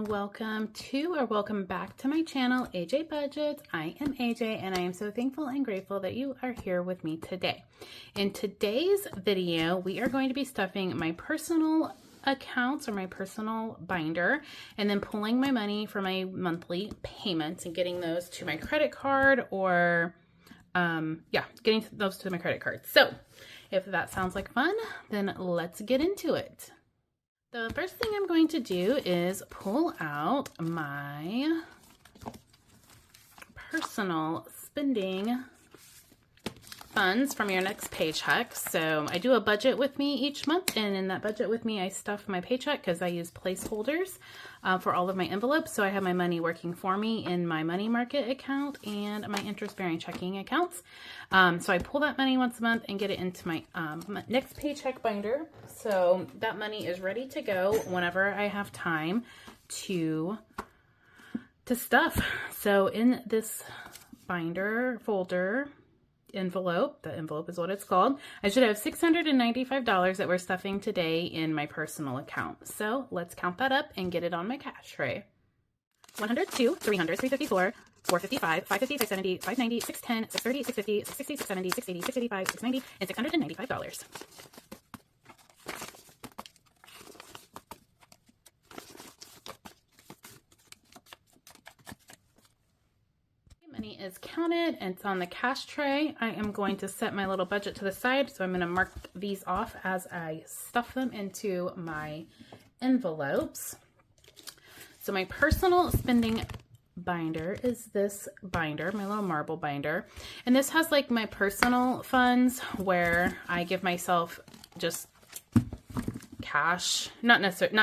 welcome back to my channel, AJ Budgets. I am AJ and I am so thankful and grateful that you are here with me today. In today's video, we are going to be stuffing my personal accounts or my personal binder and then pulling my money for my monthly payments and getting those to my credit card or getting those to my credit card. So if that sounds like fun, then let's get into it. The first thing I'm going to do is pull out my personal spending funds from your next paycheck. So I do a budget with me each month, and in that budget with me, I stuff my paycheck because I use placeholders for all of my envelopes. So I have my money working for me in my money market account and my interest-bearing checking accounts. So I pull that money once a month and get it into my next paycheck binder. So that money is ready to go whenever I have time to stuff. So in this binder folder, envelope, the envelope is what it's called, I should have $695 that we're stuffing today in my personal account. So let's count that up and get it on my cash tray. 100, 2, 300, 354, 455, 550, 670, 590, 610, 630, 650, 660, 670, 680, 685, 690, and $695. Money is counted and it's on the cash tray. I am going to set my little budget to the side, so I'm going to mark these off as I stuff them into my envelopes. So my personal spending binder is this binder, my little marble binder, and this has like my personal funds where I give myself just cash, not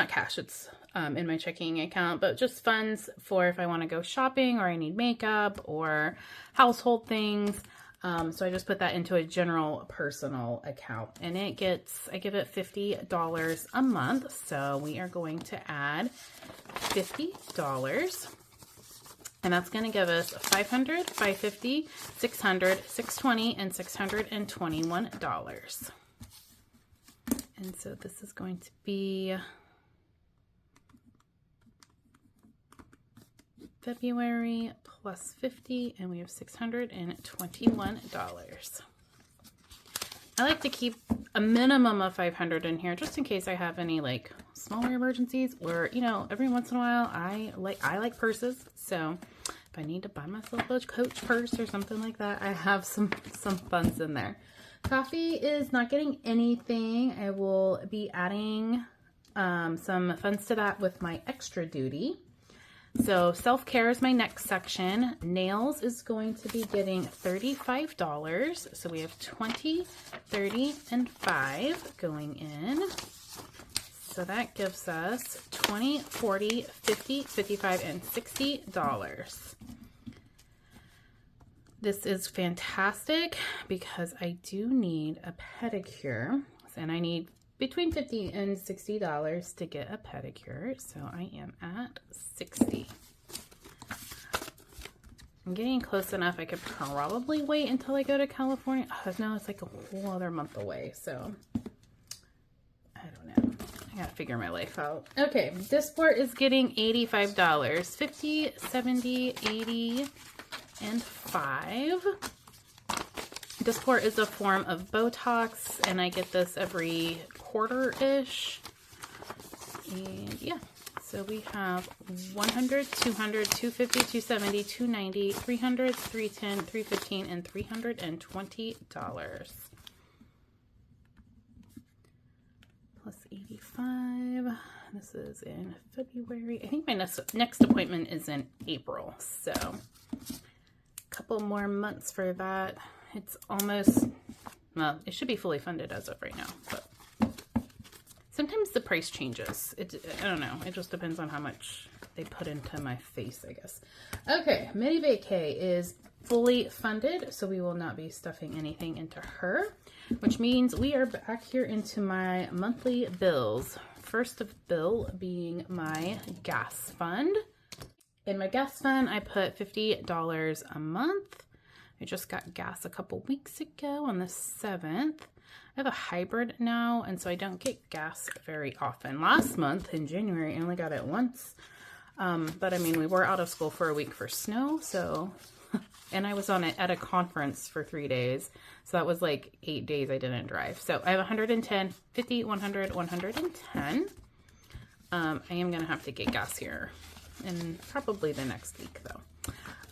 cash, it's in my checking account, but just funds for if I want to go shopping or I need makeup or household things. So I just put that into a general personal account, and I give it $50 a month. So we are going to add $50, and that's going to give us $500, $550, $600, $620, and $621. And so this is going to be February plus 50, and we have $621. I like to keep a minimum of 500 in here just in case I have any like smaller emergencies, or every once in a while I like purses, so if I need to buy myself a Coach purse or something like that, I have some funds in there. Coffee is not getting anything. I will be adding some funds to that with my extra duty. So self-care is my next section. Nails is going to be getting $35. So we have 20, 30, and 5 going in. So that gives us 20, 40, 50, 55, and $60. This is fantastic because I do need a pedicure, and I need between $50 and $60 to get a pedicure, so I am at 60. I'm getting close enough. I could probably wait until I go to California. Oh, no, it's like a whole other month away, so I don't know. I gotta figure my life out. Okay, Dysport is getting $85. 50, 70, 80, and 5. Dysport is a form of Botox, and I get this every quarter-ish. And yeah, so we have 100, 200, 250, 270, 290, 300, 310, 315, and $320. Plus 85. This is in February. I think my next appointment is in April, so a couple more months for that. It's almost, well, it should be fully funded as of right now, but sometimes the price changes. I don't know. It just depends on how much they put into my face, I guess. Okay, Mini Vacay is fully funded, so we will not be stuffing anything into her, which means we are back here into my monthly bills. First of bill being my gas fund. In my gas fund, I put $50 a month. I just got gas a couple weeks ago on the 7th. I have a hybrid now, and so I don't get gas very often. Last month in January, I only got it once. But I mean, we were out of school for a week for snow, so, and I was at a conference for 3 days. So that was like 8 days I didn't drive. So I have 110, 50, 100, 110. I am going to have to get gas here in probably the next week though.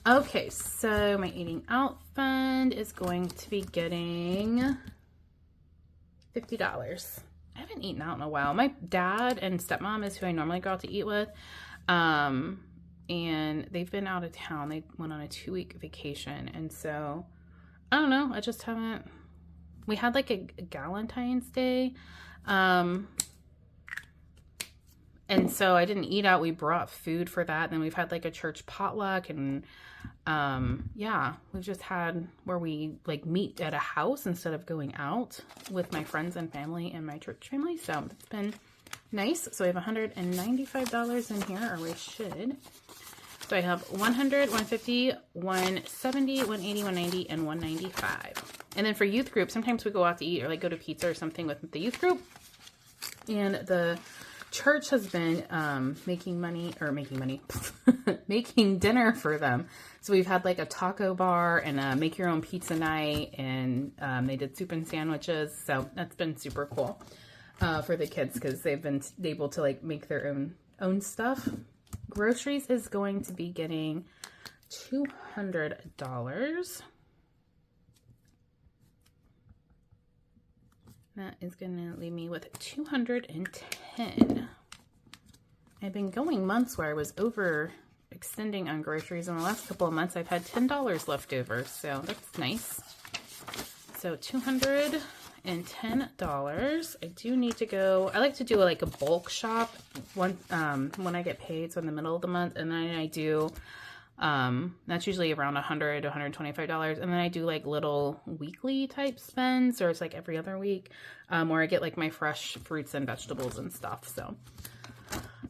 Okay, so my eating out fund is going to be getting $50. I haven't eaten out in a while. My dad and stepmom is who I normally go out to eat with. And they've been out of town. They went on a 2-week vacation. And so, I don't know. I just haven't, we had like a Galentine's Day. And so I didn't eat out. We brought food for that. And then we've had like a church potluck and, yeah, we've just had where we like meet at a house instead of going out with my friends and family and my church family. So it's been nice. So I have $195 in here, or I should. So I have 100, 150, 170, 180, 190, and 195. And then for youth group, sometimes we go out to eat or like go to pizza or something with the youth group. And the church has been making dinner for them. So we've had like a taco bar and a make your own pizza night, and they did soup and sandwiches. So that's been super cool for the kids because they've been able to like make their own stuff. Groceries is going to be getting $200. That is going to leave me with 210. I've been going months where I was overextending on groceries. In the last couple of months, I've had $10 left over, so that's nice. So $210. I do need to go. I like to do like a bulk shop when I get paid, so in the middle of the month, and then I do. That's usually around $100 to $125. And then I do like little weekly type spends, or it's like every other week, where I get like my fresh fruits and vegetables and stuff. So,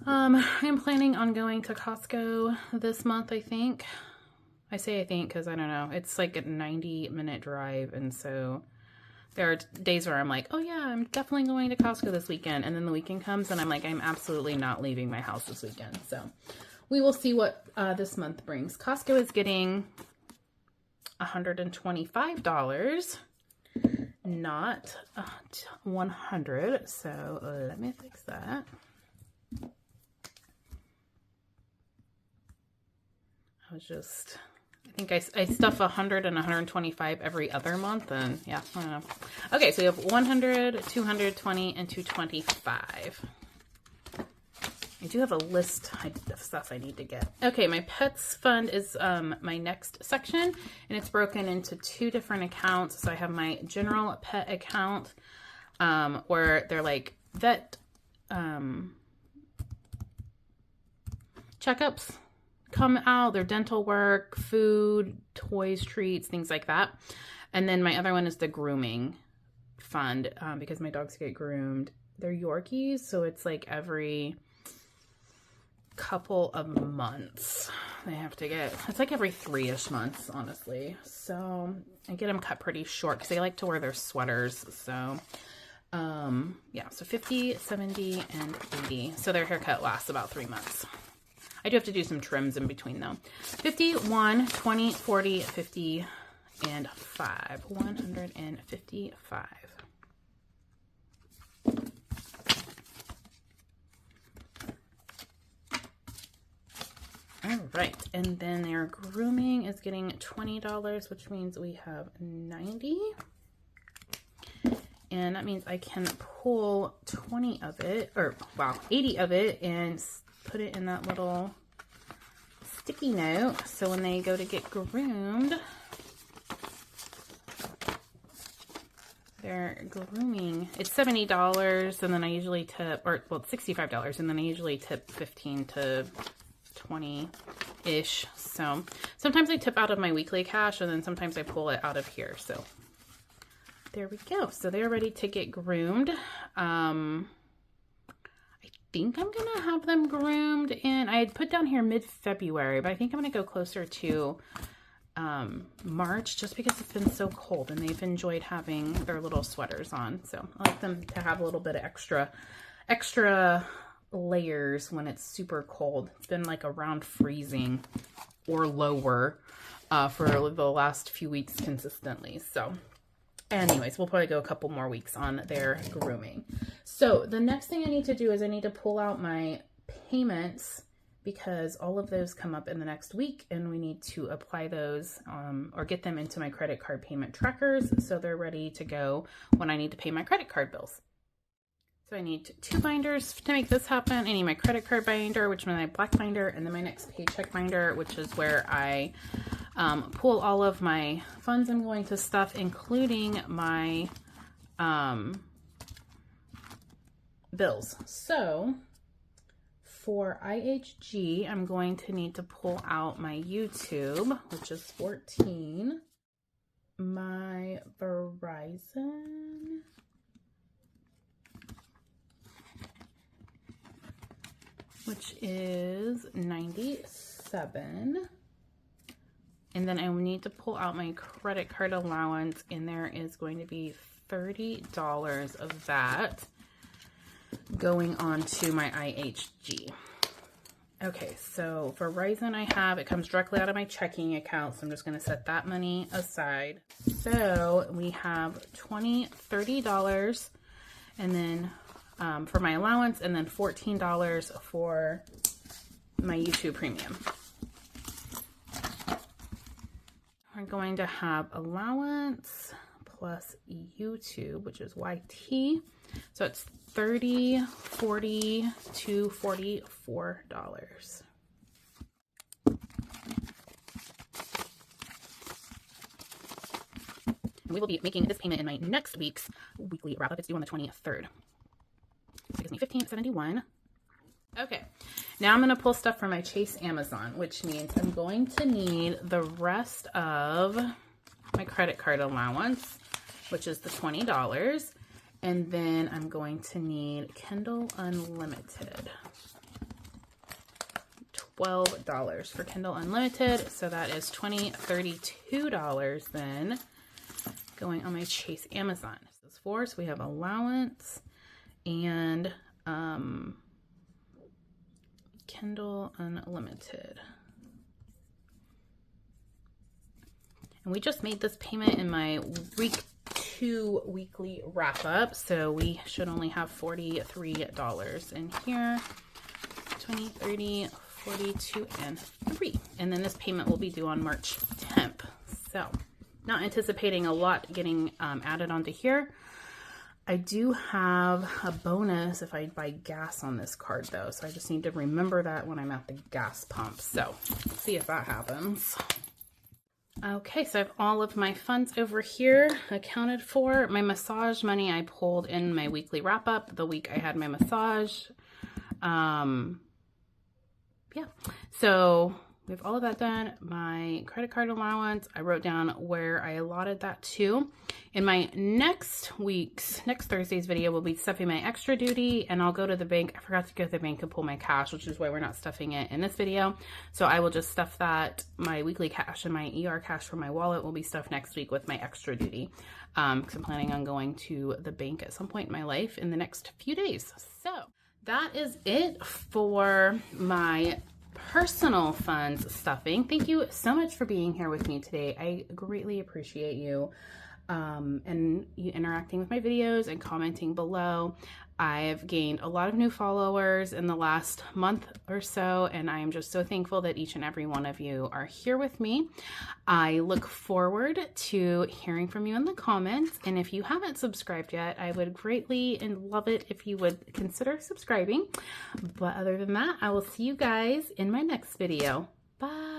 I'm planning on going to Costco this month, I think. I say I think because I don't know. It's like a 90-minute drive. And so there are days where I'm like, oh yeah, I'm definitely going to Costco this weekend. And then the weekend comes and I'm like, I'm absolutely not leaving my house this weekend. So we will see what this month brings. Costco is getting $125, not $100. So let me fix that. I think I stuff 100 and 125 every other month, and yeah, I don't know. Okay, so we have 100, 220, and 225. I do have a list of stuff I need to get. Okay, my pets fund is my next section, and it's broken into 2 different accounts. So I have my general pet account, where they're like vet checkups come out, their dental work, food, toys, treats, things like that. And then my other one is the grooming fund, because my dogs get groomed. They're Yorkies, so it's like every couple of months they have to get. It's like every 3-ish months, honestly. So I get them cut pretty short because they like to wear their sweaters. So yeah, so 50, 70, and 80. So their haircut lasts about 3 months. I do have to do some trims in between though. 50, 1, 20, 40, 50, and 5. 155. All right, and then their grooming is getting $20, which means we have 90. And that means I can pull 20 of it, or wow, 80 of it, and put it in that little sticky note. So when they go to get groomed, their grooming, it's $70, and then I usually tip, or well, it's $65, and then I usually tip 15 to 20-ish. So sometimes I tip out of my weekly cash, and then sometimes I pull it out of here. So there we go. So they're ready to get groomed. I think I'm gonna have them groomed in, I had put down here mid-February, but I think I'm gonna go closer to March, just because it's been so cold and they've enjoyed having their little sweaters on. So I like them to have a little bit of extra layers when it's super cold. It's been like around freezing or lower for the last few weeks consistently. So anyways, we'll probably go a couple more weeks on their grooming. So the next thing I need to do is I need to pull out my payments, because all of those come up in the next week and we need to apply those or get them into my credit card payment trackers so they're ready to go when I need to pay my credit card bills. So I need 2 binders to make this happen. I need my credit card binder, which is my black binder, and then my next paycheck binder, which is where I pull all of my funds I'm going to stuff, including my bills. So for IHG, I'm going to need to pull out my YouTube, which is 14, my Verizon, which is 97, and then I need to pull out my credit card allowance, and there is going to be $30 of that going on to my IHG. Okay, so Verizon it comes directly out of my checking account, so I'm just going to set that money aside. So we have $30, and then for my allowance, and then $14 for my YouTube premium. We're going to have allowance plus YouTube, which is YT. So it's $30, $40 to $44. And we will be making this payment in my next week's weekly wrap up. It's due on the 23rd. So it gives me $15.71. Okay, now I'm going to pull stuff from my Chase Amazon, which means I'm going to need the rest of my credit card allowance, which is the $20. And then I'm going to need Kindle Unlimited. $12 for Kindle Unlimited. So that is $32 then going on my Chase Amazon. This is 4, so we have allowance and Kindle Unlimited. And we just made this payment in my week 2 weekly wrap up, so we should only have $43 in here. 20, 30, 42, and 3. And then this payment will be due on March 10th. So not anticipating a lot getting added onto here. I do have a bonus if I buy gas on this card though, so I just need to remember that when I'm at the gas pump. So let's see if that happens. Okay, so I have all of my funds over here accounted for. My massage money I pulled in my weekly wrap up the week I had my massage. Yeah, so we have all of that done. My credit card allowance, I wrote down where I allotted that to. In my next Thursday's video, we'll be stuffing my extra duty, and I'll go to the bank. I forgot to go to the bank and pull my cash, which is why we're not stuffing it in this video. So I will just stuff that. My weekly cash and my ER cash from my wallet will be stuffed next week with my extra duty. Because I'm planning on going to the bank at some point in my life in the next few days. So that is it for my personal funds stuffing. Thank you so much for being here with me today. I greatly appreciate you and you interacting with my videos and commenting below. I've gained a lot of new followers in the last month or so, and I am just so thankful that each and every one of you are here with me. I look forward to hearing from you in the comments, and if you haven't subscribed yet, I would greatly and love it if you would consider subscribing. But other than that, I will see you guys in my next video. Bye!